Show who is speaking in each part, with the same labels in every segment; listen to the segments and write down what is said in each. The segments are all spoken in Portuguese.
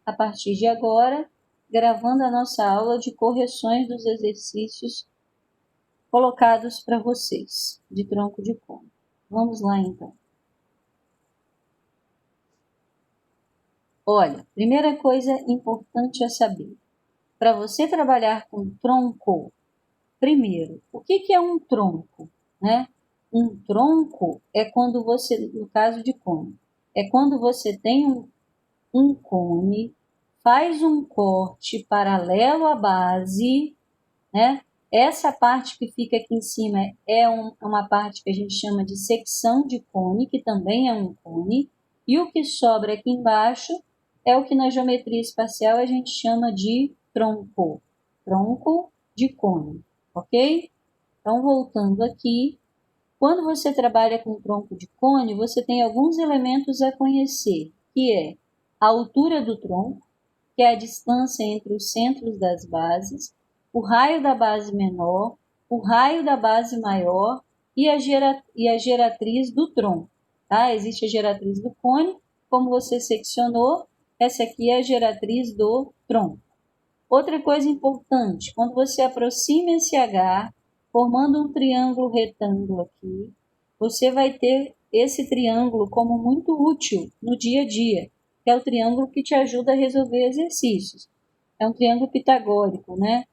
Speaker 1: a partir de agora, gravando a nossa aula de correções dos exercícios colocados para vocês, de tronco de cone. Vamos lá, então. Olha, primeira coisa importante a saber. Para você trabalhar com tronco, primeiro, o que é um tronco, né? Um tronco é quando você, no caso de cone, é quando você tem um cone, faz um corte paralelo à base, né? Essa parte que fica aqui em cima é uma parte que a gente chama de secção de cone, que também é um cone, e o que sobra aqui embaixo é o que na geometria espacial a gente chama de tronco, tronco de cone, ok? Então, voltando aqui, quando você trabalha com tronco de cone, você tem alguns elementos a conhecer, que é a altura do tronco, que é a distância entre os centros das bases, o raio da base menor, o raio da base maior e a geratriz do tronco. Tá? Existe a geratriz do cone, como você seccionou, essa aqui é a geratriz do tronco. Outra coisa importante, quando você aproxima esse H, formando um triângulo retângulo aqui, você vai ter esse triângulo como muito útil no dia a dia, que é o triângulo que te ajuda a resolver exercícios. É um triângulo pitagórico, né?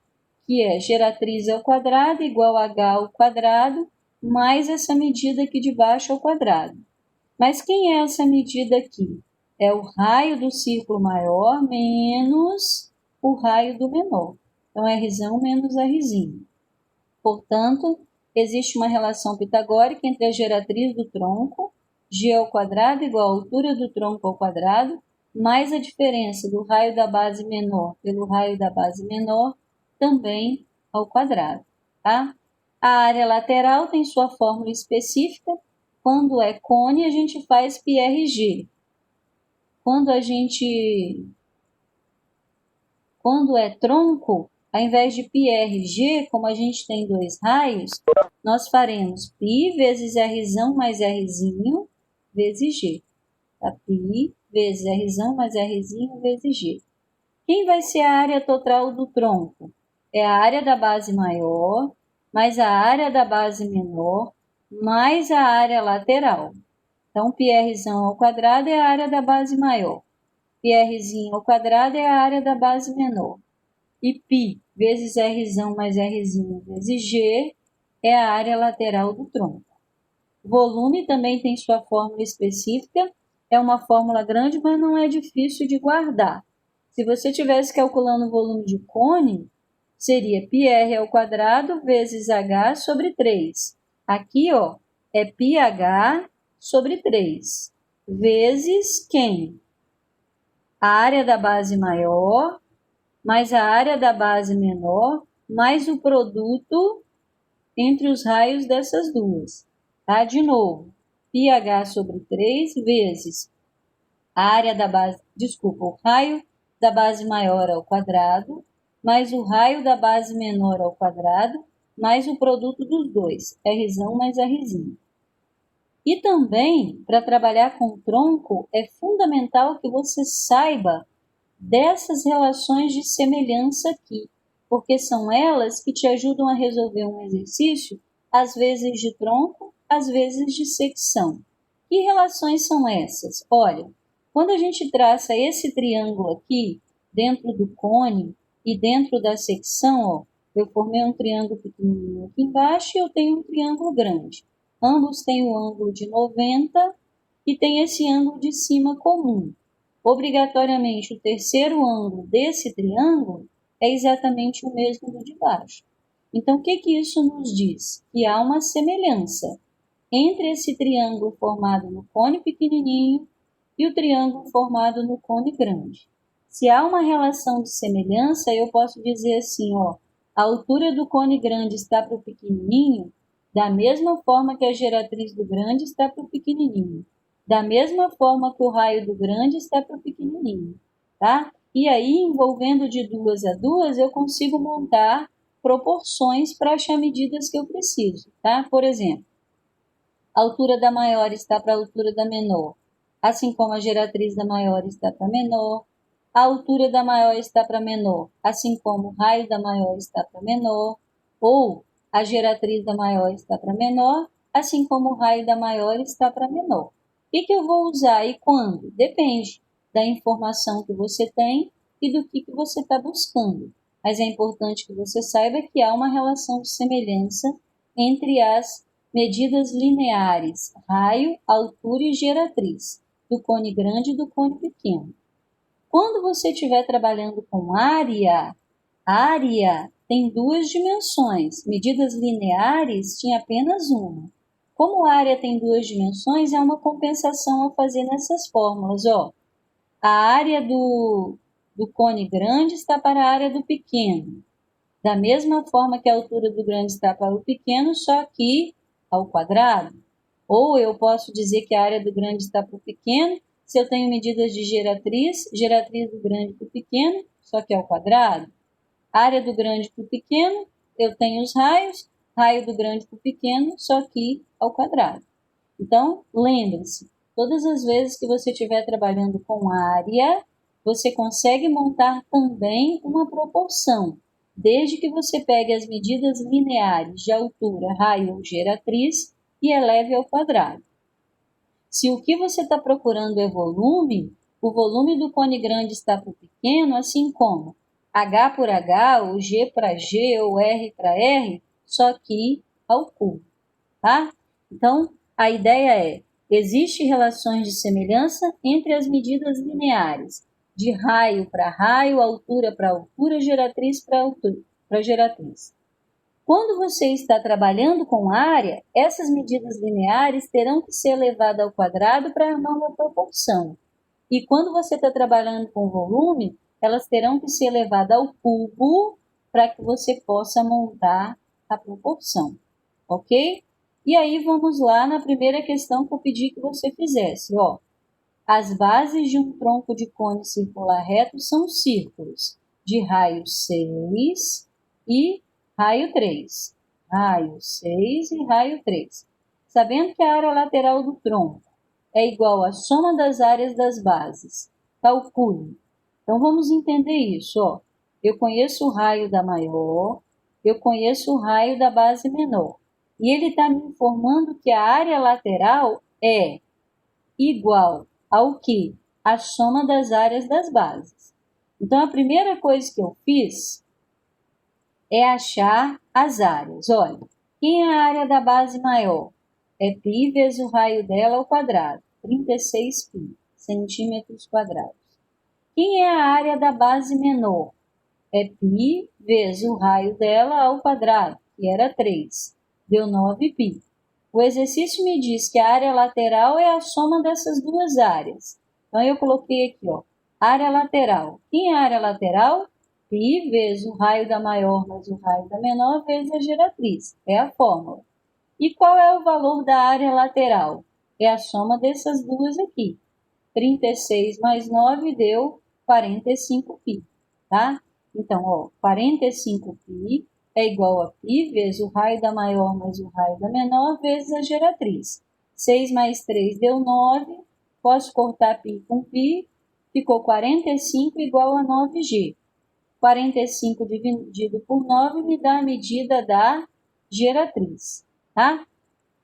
Speaker 1: Que é geratriz ao quadrado igual a H ao quadrado, mais essa medida aqui de baixo ao quadrado. Mas quem é essa medida aqui? É o raio do círculo maior menos o raio do menor. Então, Rzão menos Rzinho. Portanto, existe uma relação pitagórica entre a geratriz do tronco, G ao quadrado igual a altura do tronco ao quadrado, mais a diferença do raio da base menor pelo raio da base menor, também ao quadrado. Tá? A área lateral tem sua fórmula específica. Quando é cone, a gente faz πRG. Quando é tronco, ao invés de πRG, como a gente tem dois raios, nós faremos π vezes Rzão mais Rzinho vezes G. Tá? π vezes Rzão mais Rzinho vezes G. Quem vai ser a área total do tronco? É a área da base maior, mais a área da base menor, mais a área lateral. Então, πRzão ao quadrado é a área da base maior. πRzinho ao quadrado é a área da base menor. E π vezes Rzão mais Rzinho vezes G é a área lateral do tronco. Volume também tem sua fórmula específica. É uma fórmula grande, mas não é difícil de guardar. Se você estivesse calculando o volume de cone, seria πr ao quadrado vezes h sobre 3. Aqui, ó, é πh sobre 3, vezes quem? A área da base maior, mais a área da base menor, mais o produto entre os raios dessas duas. Tá? De novo, πh sobre 3 vezes a área da base, o raio da base maior ao quadrado, mais o raio da base menor ao quadrado, mais o produto dos dois, Rzão mais Rzinho. E também, para trabalhar com tronco, é fundamental que você saiba dessas relações de semelhança aqui, porque são elas que te ajudam a resolver um exercício, às vezes de tronco, às vezes de secção. Que relações são essas? Olha, quando a gente traça esse triângulo aqui, dentro do cone e dentro da secção, ó, eu formei um triângulo pequenininho aqui embaixo e eu tenho um triângulo grande. Ambos têm o ângulo de 90 e tem esse ângulo de cima comum. Obrigatoriamente, o terceiro ângulo desse triângulo é exatamente o mesmo do de baixo. Então, o que isso nos diz? Que há uma semelhança entre esse triângulo formado no cone pequenininho e o triângulo formado no cone grande. Se há uma relação de semelhança, eu posso dizer assim, ó, a altura do cone grande está para o pequenininho, da mesma forma que a geratriz do grande está para o pequenininho. Da mesma forma que o raio do grande está para o pequenininho, tá? E aí, envolvendo de duas a duas, eu consigo montar proporções para achar medidas que eu preciso, tá? Por exemplo, a altura da maior está para a altura da menor, assim como a geratriz da maior está para a menor, a altura da maior está para menor, assim como o raio da maior está para menor, ou a geratriz da maior está para menor, assim como o raio da maior está para menor. O que eu vou usar e quando? Depende da informação que você tem e do que você está buscando. Mas é importante que você saiba que há uma relação de semelhança entre as medidas lineares, raio, altura e geratriz, do cone grande e do cone pequeno. Quando você estiver trabalhando com área tem duas dimensões. Medidas lineares tinha apenas uma. Como a área tem duas dimensões, é uma compensação a fazer nessas fórmulas. A área do cone grande está para a área do pequeno. Da mesma forma que a altura do grande está para o pequeno, só que ao quadrado. Ou eu posso dizer que a área do grande está para o pequeno, se eu tenho medidas de geratriz do grande para o pequeno, só que ao quadrado. Área do grande para o pequeno, eu tenho os raios, raio do grande para o pequeno, só que ao quadrado. Então, lembre-se, todas as vezes que você estiver trabalhando com área, você consegue montar também uma proporção, desde que você pegue as medidas lineares de altura, raio ou geratriz e eleve ao quadrado. Se o que você está procurando é volume, o volume do cone grande está para o pequeno, assim como H por H, ou G para G, ou R para R, só que ao cubo, tá? Então, a ideia é, existem relações de semelhança entre as medidas lineares, de raio para raio, altura para altura, geratriz para geratriz. Quando você está trabalhando com área, essas medidas lineares terão que ser elevadas ao quadrado para armar uma proporção. E quando você está trabalhando com volume, elas terão que ser elevadas ao cubo para que você possa montar a proporção. Ok? E aí vamos lá na primeira questão que eu pedi que você fizesse. As bases de um tronco de cone circular reto são círculos de raio 6 e raio 3. Raio 6 e raio 3. Sabendo que a área lateral do tronco é igual à soma das áreas das bases, calcule. Então, vamos entender isso. Eu conheço o raio da maior, eu conheço o raio da base menor. E ele está me informando que a área lateral é igual ao que? A soma das áreas das bases. Então, a primeira coisa que eu fiz é achar as áreas. Olha, quem é a área da base maior? É π vezes o raio dela ao quadrado, 36 π, centímetros quadrados. Quem é a área da base menor? É π vezes o raio dela ao quadrado, que era 3, deu 9π. O exercício me diz que a área lateral é a soma dessas duas áreas. Então, eu coloquei aqui, área lateral. Quem é a área lateral? π vezes o raio da maior mais o raio da menor vezes a geratriz. É a fórmula. E qual é o valor da área lateral? É a soma dessas duas aqui. 36 mais 9 deu 45π, tá? Então, 45π é igual a π vezes o raio da maior mais o raio da menor vezes a geratriz. 6 mais 3 deu 9, posso cortar π com π, ficou 45 igual a 9G. 45 dividido por 9 me dá a medida da geratriz, tá?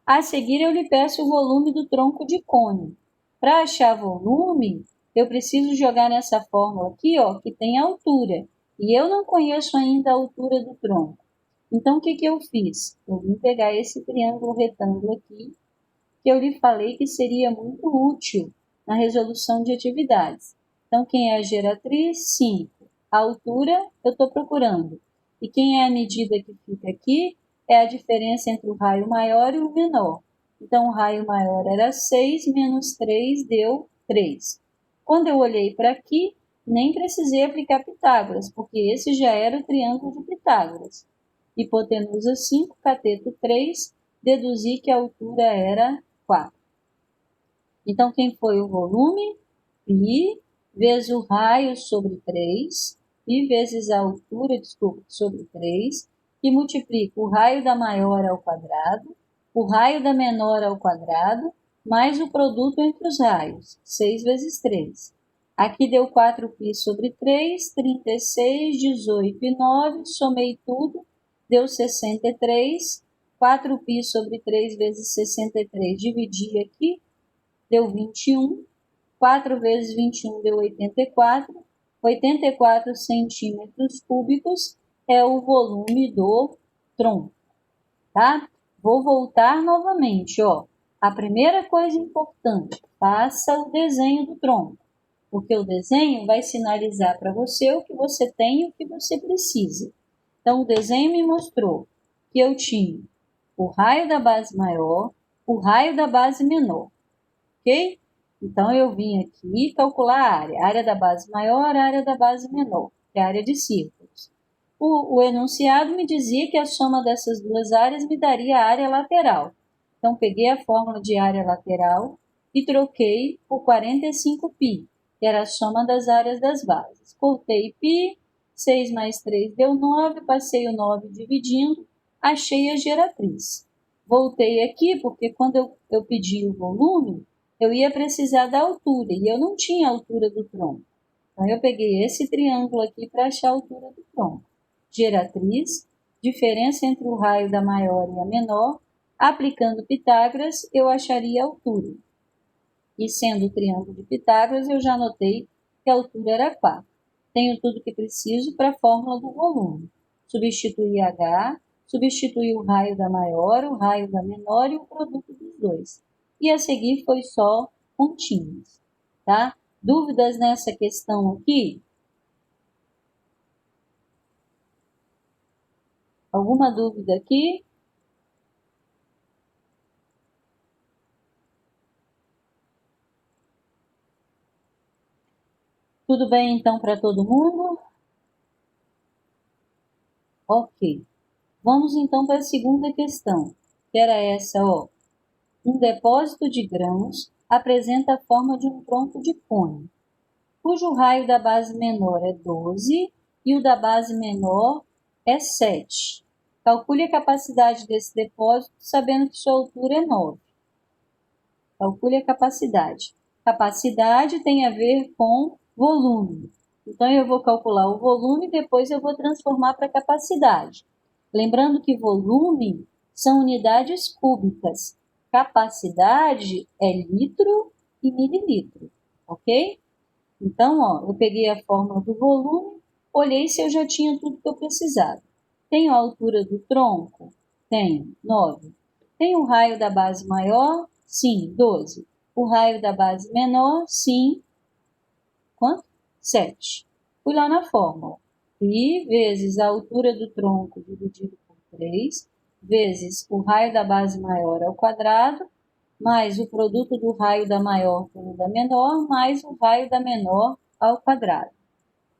Speaker 1: A seguir, eu lhe peço o volume do tronco de cone. Para achar volume, eu preciso jogar nessa fórmula aqui, que tem altura. E eu não conheço ainda a altura do tronco. Então, o que eu fiz? Eu vim pegar esse triângulo retângulo aqui, que eu lhe falei que seria muito útil na resolução de atividades. Então, quem é a geratriz? 5. A altura, eu estou procurando. E quem é a medida que fica aqui? É a diferença entre o raio maior e o menor. Então, o raio maior era 6, menos 3 deu 3. Quando eu olhei para aqui, nem precisei aplicar Pitágoras, porque esse já era o triângulo de Pitágoras. Hipotenusa 5, cateto 3, deduzi que a altura era 4. Então, quem foi o volume? π vezes o raio sobre 3, π vezes a altura, sobre 3, que multiplica o raio da maior ao quadrado, o raio da menor ao quadrado, mais o produto entre os raios, 6 vezes 3. Aqui deu 4π sobre 3, 36, 18 e 9, somei tudo, deu 63, 4π sobre 3 vezes 63, dividi aqui, deu 21, 4 vezes 21 deu 84, 84 centímetros cúbicos é o volume do tronco, tá? Vou voltar novamente, ó. A primeira coisa importante, faça o desenho do tronco, porque o desenho vai sinalizar para você o que você tem e o que você precisa. Então, o desenho me mostrou que eu tinha o raio da base maior, o raio da base menor, ok? Então, eu vim aqui calcular a área da base maior, a área da base menor, que é a área de círculos. O enunciado me dizia que a soma dessas duas áreas me daria a área lateral. Então, peguei a fórmula de área lateral e troquei por 45π, que era a soma das áreas das bases. Cortei π, 6 mais 3 deu 9, passei o 9 dividindo, achei a geratriz. Voltei aqui, porque quando eu pedi o volume, eu ia precisar da altura, e eu não tinha a altura do tronco. Então, eu peguei esse triângulo aqui para achar a altura do tronco. Geratriz, diferença entre o raio da maior e a menor, aplicando Pitágoras, eu acharia a altura. E sendo o triângulo de Pitágoras, eu já notei que a altura era 4. Tenho tudo que preciso para a fórmula do volume. Substituir H, substituir o raio da maior, o raio da menor e o produto dos dois. E a seguir foi só continhas, tá? Dúvidas nessa questão aqui? Alguma dúvida aqui? Tudo bem, então, para todo mundo? Ok. Vamos, então, para a segunda questão, que era essa, ó. Um depósito de grãos apresenta a forma de um tronco de cone, cujo raio da base menor é 12 e o da base menor é 7. Calcule a capacidade desse depósito, sabendo que sua altura é 9. Calcule a capacidade. Capacidade tem a ver com volume. Então, eu vou calcular o volume e depois eu vou transformar para capacidade. Lembrando que volume são unidades cúbicas. Capacidade é litro e mililitro, ok? Então, ó, eu peguei a fórmula do volume, olhei se eu já tinha tudo que eu precisava. Tenho a altura do tronco? Tenho, 9. Tenho o raio da base maior? Sim, 12. O raio da base menor? Sim. Quanto? 7. Fui lá na fórmula. Π vezes a altura do tronco dividido por 3, vezes o raio da base maior ao quadrado, mais o produto do raio da maior com o da menor, mais o raio da menor ao quadrado.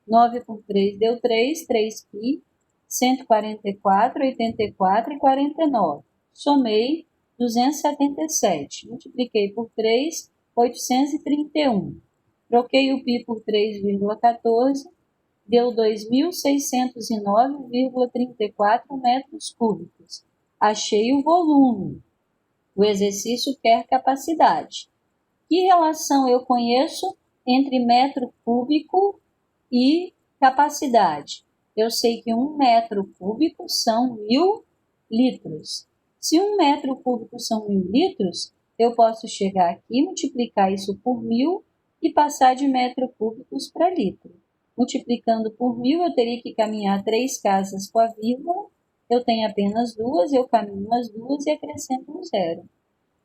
Speaker 1: 9 por 3 deu 3, 3π, 144, 84 e 49. Somei 277. Multipliquei por 3, 831. Troquei o π por 3,14, deu 2.609,34 metros cúbicos. Achei o volume. O exercício quer capacidade. Que relação eu conheço entre metro cúbico e capacidade? Eu sei que 1 metro cúbico são 1.000 litros. Se 1 metro cúbico são 1.000 litros, eu posso chegar aqui, multiplicar isso por 1.000 e passar de metro cúbicos para litro. Multiplicando por 1.000, eu teria que caminhar 3 casas com a vírgula. Eu tenho apenas 2, eu caminho as 2 e acrescento um zero.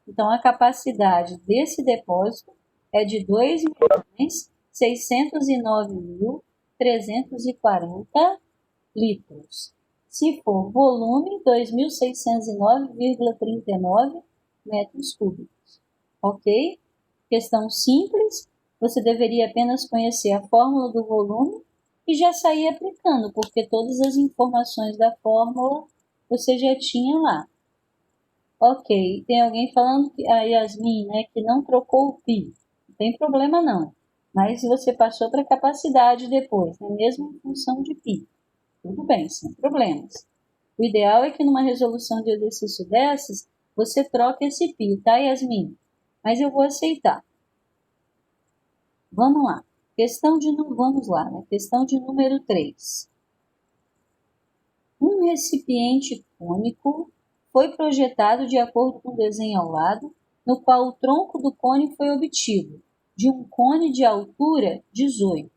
Speaker 1: Então, a capacidade desse depósito é de 2.609.340 litros. Se for volume, 2.609,39 metros cúbicos. Ok? Questão simples. Você deveria apenas conhecer a fórmula do volume e já sair aplicando, porque todas as informações da fórmula você já tinha lá. Ok, tem alguém falando que a Yasmin, né, que não trocou o π. Não tem problema não, mas você passou para capacidade depois, né, mesmo em função de π. Tudo bem, sem problemas. O ideal é que numa resolução de exercício dessas, você troque esse π, tá, Yasmin? Mas eu vou aceitar. Vamos lá. Vamos lá, né? Questão de número 3. Um recipiente cônico foi projetado de acordo com o desenho ao lado, no qual o tronco do cone foi obtido, de um cone de altura 18.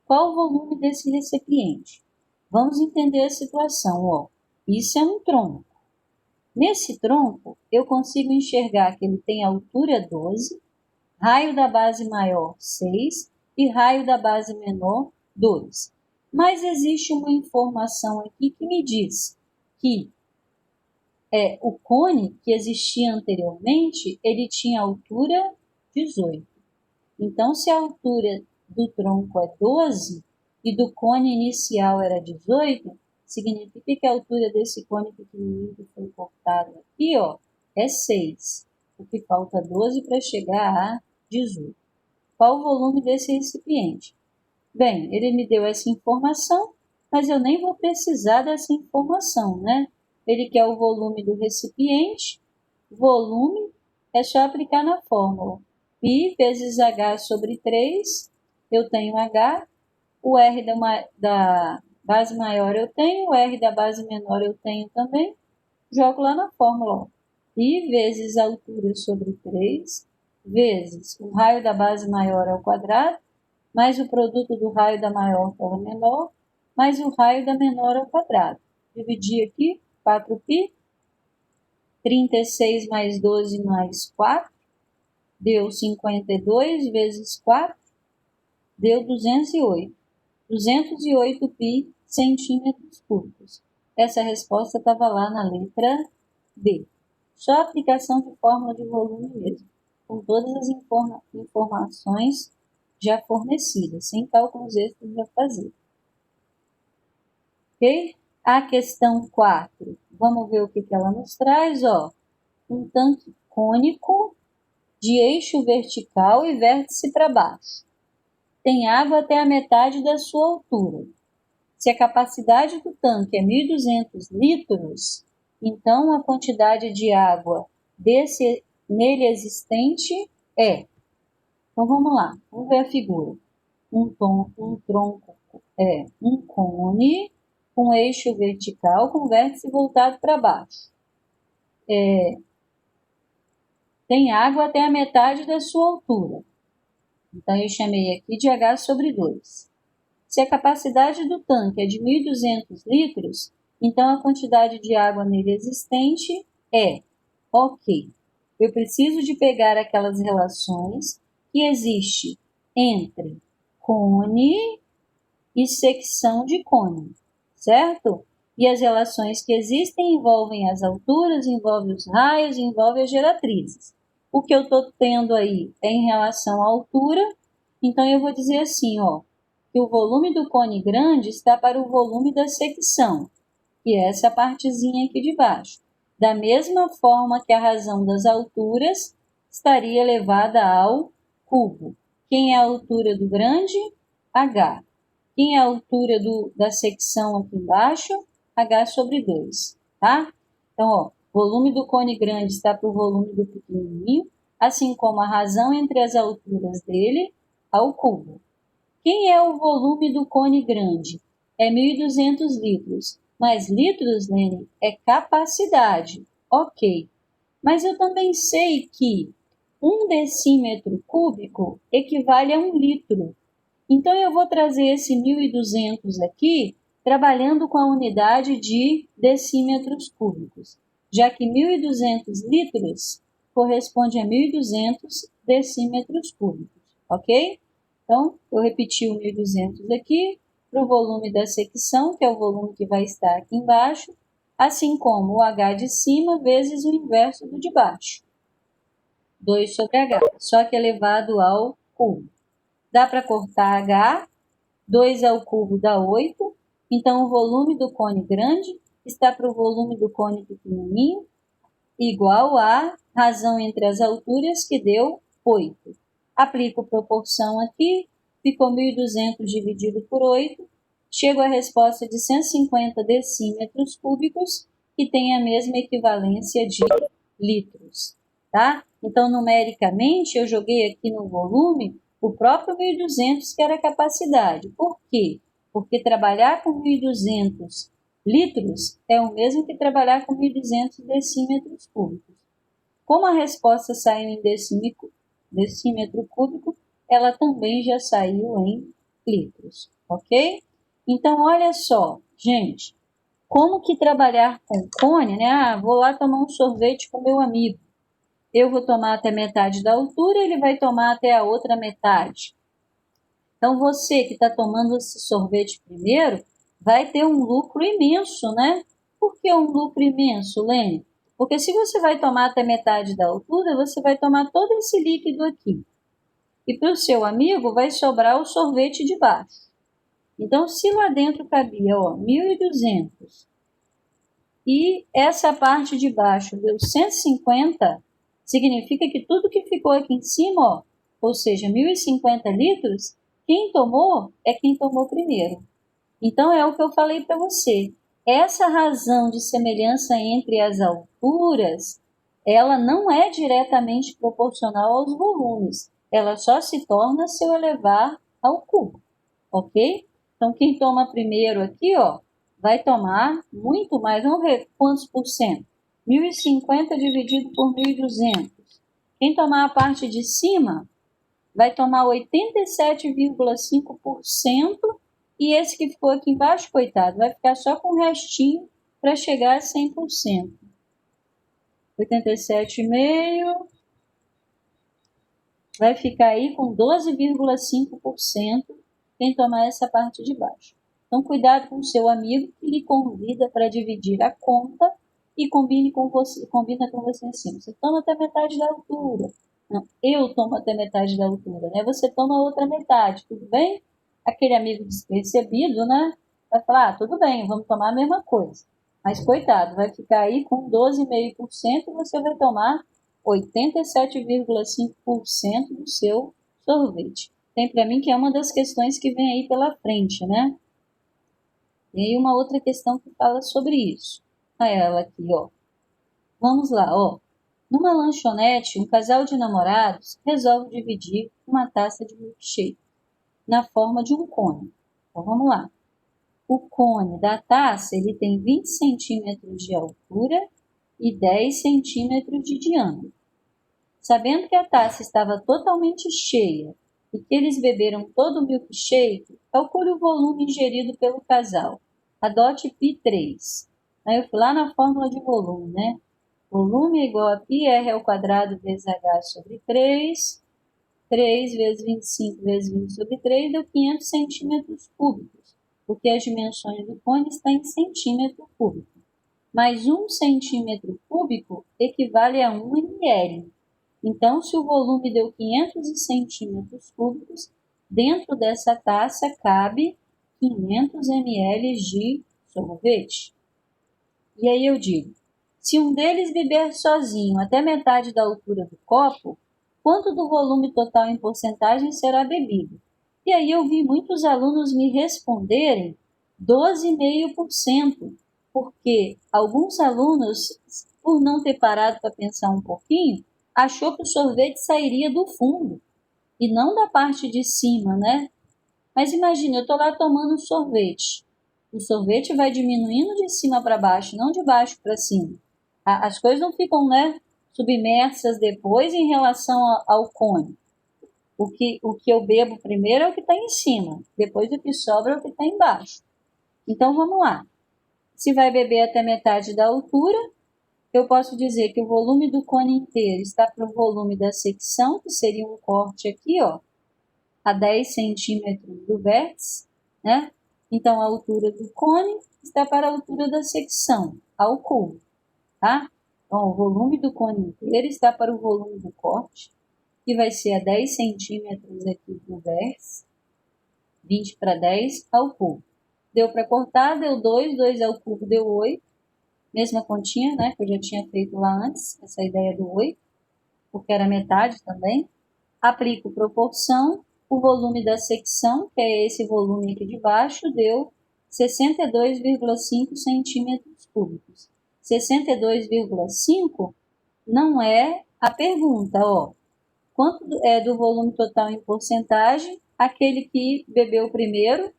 Speaker 1: Qual o volume desse recipiente? Vamos entender a situação, ó. Isso é um tronco. Nesse tronco, eu consigo enxergar que ele tem altura 12, raio da base maior 6 e raio da base menor 2. Mas existe uma informação aqui que me diz que o cone que existia anteriormente, ele tinha altura 18. Então, se a altura do tronco é 12 e do cone inicial era 18, significa que a altura desse cone pequenininho que foi cortado aqui, ó, é 6. O que falta 12 para chegar a 18. Qual o volume desse recipiente? Bem, ele me deu essa informação, mas eu nem vou precisar dessa informação, né? Ele quer o volume do recipiente. Volume é só aplicar na fórmula. Π vezes H sobre 3, eu tenho H. O R da base maior eu tenho, o R da base menor eu tenho também. Jogo lá na fórmula, ó. Π vezes a altura sobre 3, vezes o raio da base maior ao quadrado, mais o produto do raio da maior pela menor, mais o raio da menor ao quadrado. Dividir aqui, 4π, 36 mais 12 mais 4, deu 52 vezes 4, deu 208. 208π centímetros cúbicos. Essa resposta estava lá na letra B. Só aplicação de fórmula de volume mesmo, com todas as informações já fornecidas, sem cálculos extras a fazer. Ok? A questão 4. Vamos ver o que ela nos traz, ó. Um tanque cônico de eixo vertical e vértice para baixo. Tem água até a metade da sua altura. Se a capacidade do tanque é 1.200 litros, então a quantidade de água nele existente é. Então vamos lá, vamos ver a figura. Um tronco um cone com eixo vertical com vértice voltado para baixo. Tem água até a metade da sua altura. Então eu chamei aqui de H sobre 2. Se a capacidade do tanque é de 1.200 litros, então a quantidade de água nele existente é, ok, eu preciso de pegar aquelas relações que existem entre cone e secção de cone, certo? E as relações que existem envolvem as alturas, envolvem os raios, envolvem as geratrizes. O que eu estou tendo aí é em relação à altura, então eu vou dizer assim, ó, que o volume do cone grande está para o volume da secção, que é essa partezinha aqui de baixo. Da mesma forma que a razão das alturas estaria elevada ao cubo. Quem é a altura do grande? H. Quem é a altura da secção aqui embaixo? H sobre 2, tá? Então, ó, volume do cone grande está para o volume do pequenininho, assim como a razão entre as alturas dele ao cubo. Quem é o volume do cone grande? É 1.200 litros. Mas litros, Lene, é capacidade. Ok. Mas eu também sei que 1 decímetro cúbico equivale a 1 litro. Então, eu vou trazer esse 1.200 aqui, trabalhando com a unidade de decímetros cúbicos, já que 1.200 litros corresponde a 1.200 decímetros cúbicos, ok? Então, eu repeti o 1.200 aqui para o volume da secção, que é o volume que vai estar aqui embaixo, assim como o H de cima vezes o inverso do de baixo. 2 sobre H, só que elevado ao cubo. Dá para cortar H, 2 ao cubo dá 8, então o volume do cone grande está para o volume do cone pequenininho, igual a razão entre as alturas, que deu 8. Aplico proporção aqui, ficou 1.200 dividido por 8, chego à resposta de 150 decímetros cúbicos, que tem a mesma equivalência de litros, tá? Então, numericamente, eu joguei aqui no volume o próprio 1.200 que era a capacidade. Por quê? Porque trabalhar com 1.200 litros é o mesmo que trabalhar com 1.200 decímetros cúbicos. Como a resposta saiu em decímetro cúbico, ela também já saiu em litros, ok? Então, olha só, gente, como que trabalhar com cone, né? Vou lá tomar um sorvete com meu amigo. Eu vou tomar até metade da altura, ele vai tomar até a outra metade. Então, você que está tomando esse sorvete primeiro, vai ter um lucro imenso, né? Por que um lucro imenso, Lene? Porque se você vai tomar até metade da altura, você vai tomar todo esse líquido aqui. E para o seu amigo vai sobrar o sorvete de baixo. Então, se lá dentro cabia 1.200 e essa parte de baixo deu 150, significa que tudo que ficou aqui em cima, ou seja, 1.050 litros, quem tomou é quem tomou primeiro. Então, é o que eu falei para você. Essa razão de semelhança entre as alturas, ela não é diretamente proporcional aos volumes. Ela só se torna se eu elevar ao cubo, ok? Então, quem toma primeiro aqui, vai tomar muito mais. Vamos ver quantos por cento. 1.050 dividido por 1.200. Quem tomar a parte de cima vai tomar 87,5%. E esse que ficou aqui embaixo, coitado, vai ficar só com o restinho para chegar a 100%. 87,5% vai ficar aí com 12,5% quem tomar essa parte de baixo. Então, cuidado com o seu amigo que lhe convida para dividir a conta e combina com você assim. Você toma até metade da altura. Não, eu tomo até metade da altura, né? Você toma a outra metade, tudo bem? Aquele amigo despercebido, né? Vai falar, tudo bem, vamos tomar a mesma coisa. Mas, coitado, vai ficar aí com 12,5% e você vai tomar 87,5% do seu sorvete. Tem para mim que é uma das questões que vem aí pela frente, né? Tem aí uma outra questão que fala sobre isso. Olha ela aqui, Vamos lá, Numa lanchonete, um casal de namorados resolve dividir uma taça de milkshake na forma de um cone. Então, vamos lá. O cone da taça ele tem 20 centímetros de altura e 10 centímetros de diâmetro. Sabendo que a taça estava totalmente cheia e que eles beberam todo o milkshake, calcule o volume ingerido pelo casal. Adote π3. Aí eu fui lá na fórmula de volume, né? Volume é igual a πr ao quadrado vezes h sobre 3. 3 vezes 25 vezes 20 sobre 3 deu 500 centímetros cúbicos, porque as dimensões do cone estão em centímetro cúbico. Mais 1 centímetro cúbico equivale a 1 ml. Então, se o volume deu 500 centímetros cúbicos, dentro dessa taça cabe 500 ml de sorvete. E aí eu digo, se um deles beber sozinho até metade da altura do copo, quanto do volume total em porcentagem será bebido? E aí eu vi muitos alunos me responderem 12,5%, porque alguns alunos, por não ter parado para pensar um pouquinho, achou que o sorvete sairia do fundo e não da parte de cima, né? Mas imagine, eu estou lá tomando um sorvete. O sorvete vai diminuindo de cima para baixo, não de baixo para cima. As coisas não ficam, né, submersas depois em relação ao cone. O que eu bebo primeiro é o que está em cima, depois o que sobra é o que está embaixo. Então vamos lá. Se vai beber até metade da altura, eu posso dizer que o volume do cone inteiro está para o volume da secção, que seria um corte aqui, a 10 centímetros do vértice, né? Então, a altura do cone está para a altura da secção, ao cubo, tá? Então, o volume do cone inteiro está para o volume do corte, que vai ser a 10 centímetros aqui do vértice, 20 para 10 ao cubo. Deu para cortar, deu 2, 2 ao cubo deu 8. Mesma continha, né, que eu já tinha feito lá antes, essa ideia do 8, porque era metade também. Aplico proporção, o volume da secção, que é esse volume aqui de baixo, deu 62,5 centímetros cúbicos. 62,5 não é a pergunta, quanto é do volume total em porcentagem, aquele que bebeu primeiro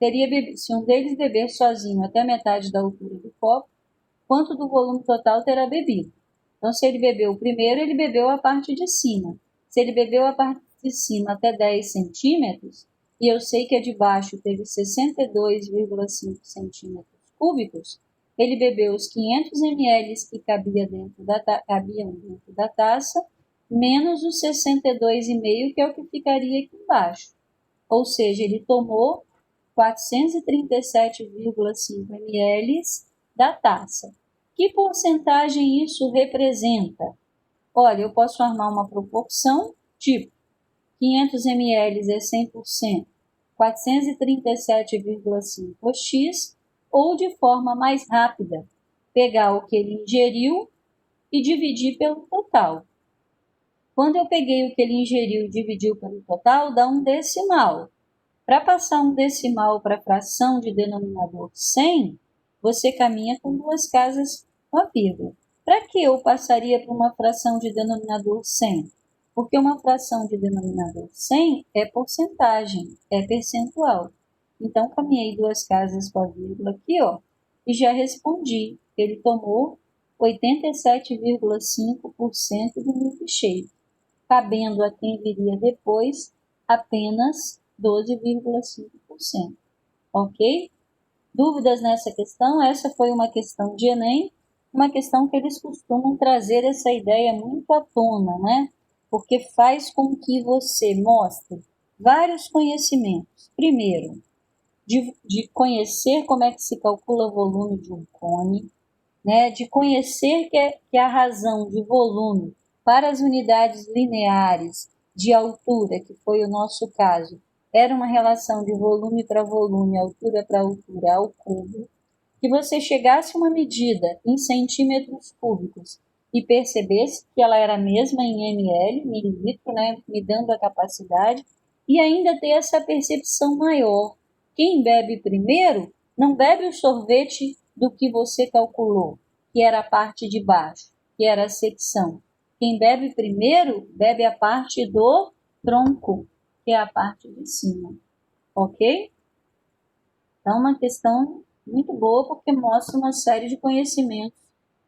Speaker 1: teria bebido, se um deles beber sozinho até metade da altura do copo, quanto do volume total terá bebido. Então, se ele bebeu o primeiro, ele bebeu a parte de cima. Se ele bebeu a parte de cima até 10 centímetros, e eu sei que a de baixo teve 62,5 centímetros cúbicos, ele bebeu os 500 ml que cabiam dentro da taça, menos os 62,5, que é o que ficaria aqui embaixo. Ou seja, ele tomou 437,5 ml da taça. Que porcentagem isso representa? Olha, eu posso armar uma proporção, tipo 500 ml é 100%, 437,5 x, ou de forma mais rápida, pegar o que ele ingeriu e dividir pelo total. Quando eu peguei o que ele ingeriu e dividiu pelo total, dá um decimal. Para passar um decimal para a fração de denominador 100, você caminha com duas casas com a vírgula. Para que eu passaria para uma fração de denominador 100? Porque uma fração de denominador 100 é porcentagem, é percentual. Então, caminhei duas casas com a vírgula aqui, ó, e já respondi. Ele tomou 87,5% do milkshake, cabendo a quem viria depois apenas 12,5%. Ok? Dúvidas nessa questão? Essa foi uma questão de Enem, uma questão que eles costumam trazer essa ideia muito à tona, né? Porque faz com que você mostre vários conhecimentos. Primeiro, de conhecer como é que se calcula o volume de um cone, né? De conhecer que a razão de volume para as unidades lineares de altura, que foi o nosso caso, era uma relação de volume para volume, altura para altura ao cubo, que você chegasse a uma medida em centímetros cúbicos e percebesse que ela era a mesma em ml, mililitro, né, me dando a capacidade, e ainda ter essa percepção maior. Quem bebe primeiro não bebe o sorvete do que você calculou, que era a parte de baixo, que era a secção. Quem bebe primeiro, bebe a parte do tronco, que é a parte de cima. Ok? Então, uma questão muito boa, porque mostra uma série de conhecimentos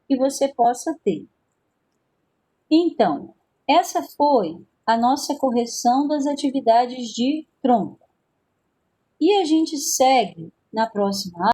Speaker 1: que você possa ter. Então, essa foi a nossa correção das atividades de tronco. E a gente segue na próxima aula